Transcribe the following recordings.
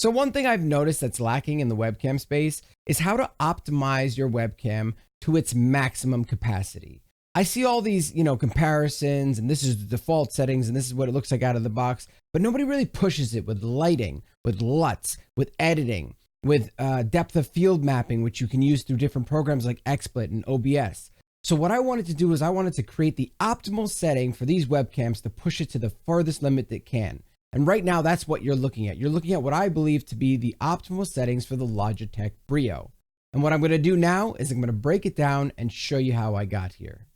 So one thing I've noticed that's lacking in the webcam space is how to optimize your webcam to its maximum capacity. I see all these, comparisons, and this is the default settings, and this is what it looks like out of the box, but nobody really pushes it with lighting, with LUTs, with editing, with depth of field mapping, which you can use through different programs like XSplit and OBS. So what I wanted to do is I wanted to create the optimal setting for these webcams to push it to the furthest limit it can. And right now, that's what you're looking at. You're looking at what I believe to be the optimal settings for the Logitech Brio. And what I'm going to do now is I'm going to break it down and show you how I got here.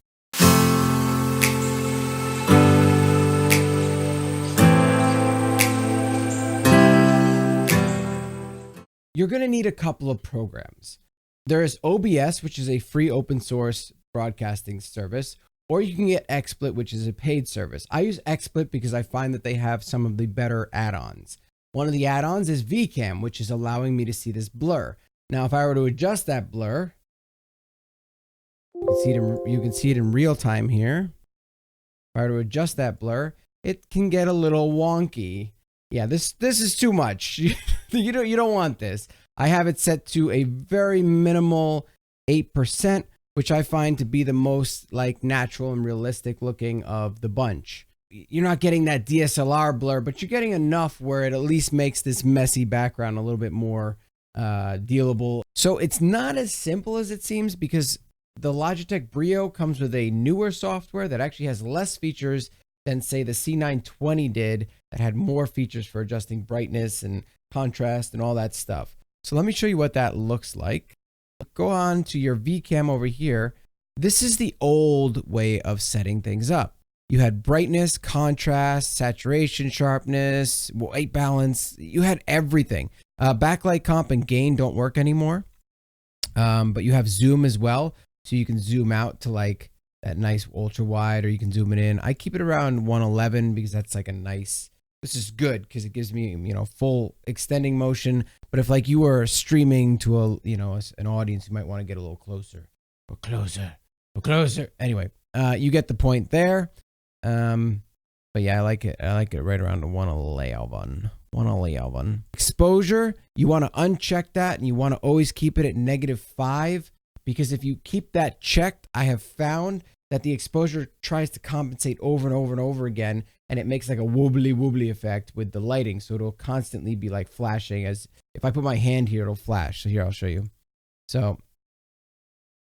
You're going to need a couple of programs. There is OBS, which is a free open source broadcasting service, or you can get XSplit, which is a paid service. I use XSplit because I find that they have some of the better add-ons. One of the add-ons is Webcam, which is allowing me to see this blur. Now, if I were to adjust that blur, you can see it in real time here. If I were to adjust that blur, it can get a little wonky. Yeah, this is too much. You don't want this. I have it set to a very minimal 8%, which I find to be the most natural and realistic looking of the bunch. You're not getting that DSLR blur, but you're getting enough where it at least makes this messy background a little bit more dealable. So it's not as simple as it seems, because the Logitech Brio comes with a newer software that actually has less features than, say, the C920 did, that had more features for adjusting brightness and contrast and all that stuff. So let me show you what that looks like. Go on to your Webcam over here. This is the old way of setting things up. You had brightness, contrast, saturation, sharpness, white balance. You had everything. Backlight comp and gain don't work anymore. But you have zoom as well. So you can zoom out to that nice ultra wide, or you can zoom it in. I keep it around 111 because that's a nice, this is good because it gives me, full extending motion. But if you were streaming to an audience, you might want to get a little closer or closer. Anyway, you get the point there. But yeah, I like it right around 111. Exposure, you want to uncheck that, and you want to always keep it at -5, because if you keep that checked, I have found that the exposure tries to compensate over and over and over again, and it makes a wobbly effect with the lighting. So it'll constantly be flashing. As if I put my hand here, it'll flash. So here, I'll show you. So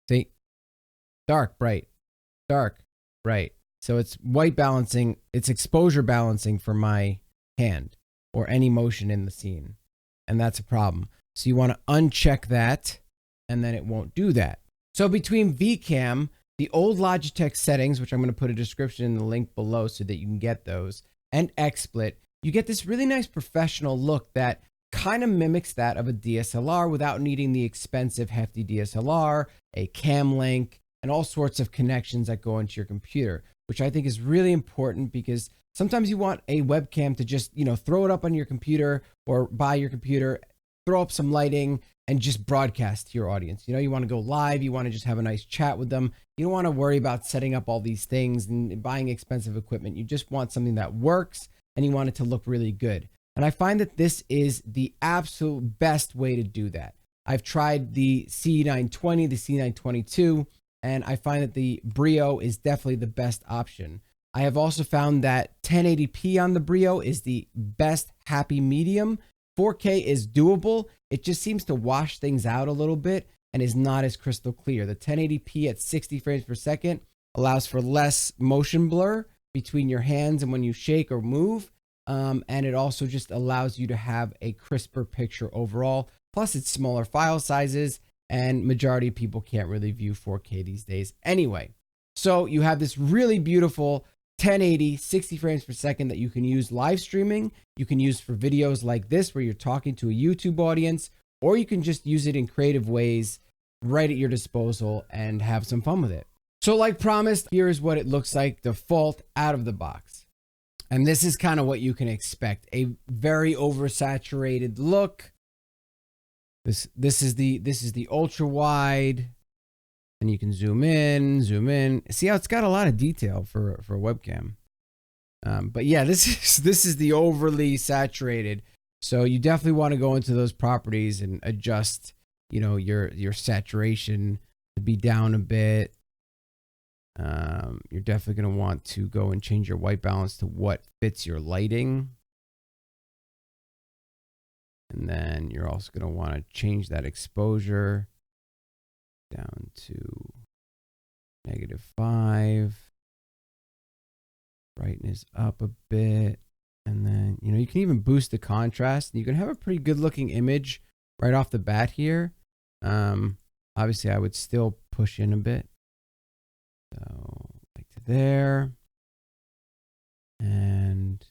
see, dark, bright, dark, bright. So it's white balancing, it's exposure balancing for my hand or any motion in the scene. And that's a problem. So you want to uncheck that, and then it won't do that. So between Webcam, the old Logitech settings, which I'm going to put a description in the link below so that you can get those, and XSplit, you get this really nice professional look that kind of mimics that of a DSLR without needing the expensive, hefty DSLR, a cam link, and all sorts of connections that go into your computer, which I think is really important, because sometimes you want a webcam to just, throw it up on your computer or buy your computer, throw up some lighting, and just broadcast to your audience. You want to go live, you want to just have a nice chat with them. You don't want to worry about setting up all these things and buying expensive equipment. You just want something that works, and you want it to look really good. And I find that this is the absolute best way to do that. I've tried the C920, the C922, and I find that the Brio is definitely the best option. I have also found that 1080p on the Brio is the best happy medium. 4K is doable. It just seems to wash things out a little bit and is not as crystal clear. The 1080p at 60 frames per second allows for less motion blur between your hands and when you shake or move. And it also just allows you to have a crisper picture overall. Plus, it's smaller file sizes, and majority of people can't really view 4K these days anyway. So you have this really beautiful 1080, 60 frames per second that you can use live streaming. You can use for videos like this where you're talking to a YouTube audience, or you can just use it in creative ways right at your disposal and have some fun with it. So like promised, here's what it looks like default out of the box. And this is kind of what you can expect. A very oversaturated look. This is the ultra wide, and you can zoom in. See how it's got a lot of detail for a webcam. But yeah, this is the overly saturated. So you definitely want to go into those properties and adjust, you know, your saturation to be down a bit. You're definitely going to want to go and change your white balance to what fits your lighting. And then you're also going to want to change that exposure down to -5. Brightness up a bit. And then, you know, you can even boost the contrast. You can have a pretty good looking image right off the bat here. Obviously, I would still push in a bit. So, like to there. And,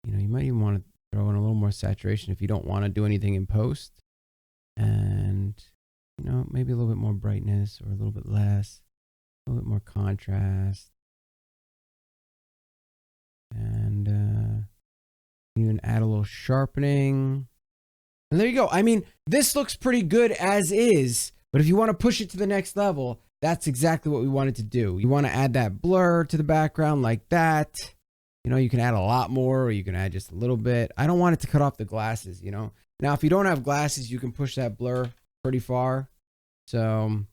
you know, you might even want to throw in a little more saturation if you don't want to do anything in post. And, you know, maybe a little bit more brightness or a little bit less. A little bit more contrast. And even add a little sharpening. And there you go. I mean, this looks pretty good as is, but if you want to push it to the next level, that's exactly what we wanted to do. You want to add that blur to the background like that. You know, you can add a lot more, or you can add just a little bit. I don't want it to cut off the glasses, you know. Now, if you don't have glasses, you can push that blur pretty far. So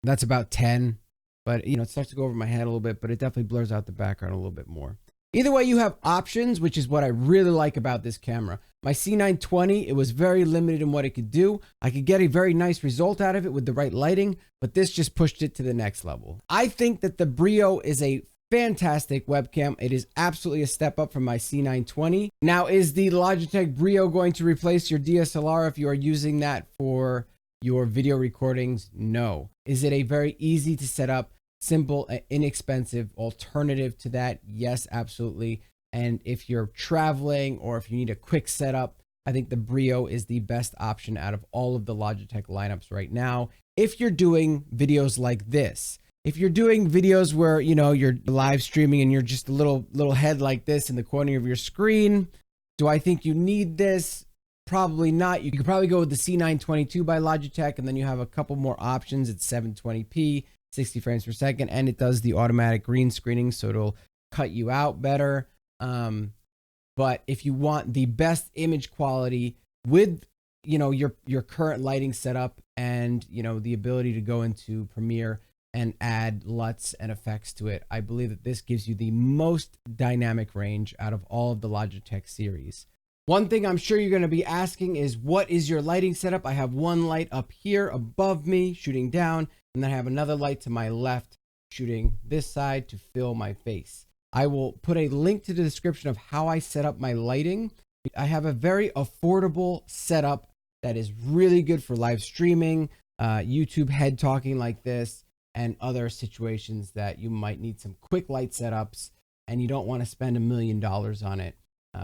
that's about 10. But, you know, it starts to go over my head a little bit, but it definitely blurs out the background a little bit more. Either way, you have options, which is what I really like about this camera. My C920, it was very limited in what it could do. I could get a very nice result out of it with the right lighting, but this just pushed it to the next level. I think that the Brio is a fantastic webcam. It is absolutely a step up from my C920. Now, is the Logitech Brio going to replace your DSLR if you are using that for your video recordings? No. Is it a very easy to set up, simple, inexpensive alternative to that? Yes, absolutely. And if you're traveling or if you need a quick setup, I think the Brio is the best option out of all of the Logitech lineups right now. If you're doing videos like this, if you're doing videos where, you know, you're live streaming and you're just a little head like this in the corner of your screen, do I think you need this? Probably not. You could probably go with the C922 by Logitech, and then you have a couple more options. It's 720p. 60 frames per second, and it does the automatic green screening, so it'll cut you out better. But if you want the best image quality with, you know, your current lighting setup and, you know, the ability to go into Premiere and add LUTs and effects to it, I believe that this gives you the most dynamic range out of all of the Logitech series. One thing I'm sure you're going to be asking is, what is your lighting setup? I have one light up here above me shooting down, and then I have another light to my left shooting this side to fill my face. I will put a link to the description of how I set up my lighting. I have a very affordable setup that is really good for live streaming, YouTube head talking like this, and other situations that you might need some quick light setups and you don't want to spend $1 million on it.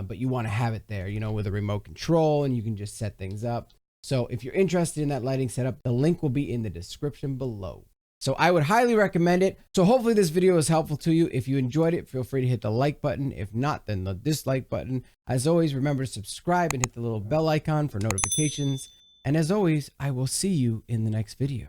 But you want to have it there, you know, with a remote control, and you can just set things up. So if you're interested in that lighting setup, the link will be in the description below. So I would highly recommend it. So hopefully this video is helpful to you. If you enjoyed it, feel free to hit the like button. If not, then the dislike button. As always, remember to subscribe and hit the little bell icon for notifications. And as always, I will see you in the next video.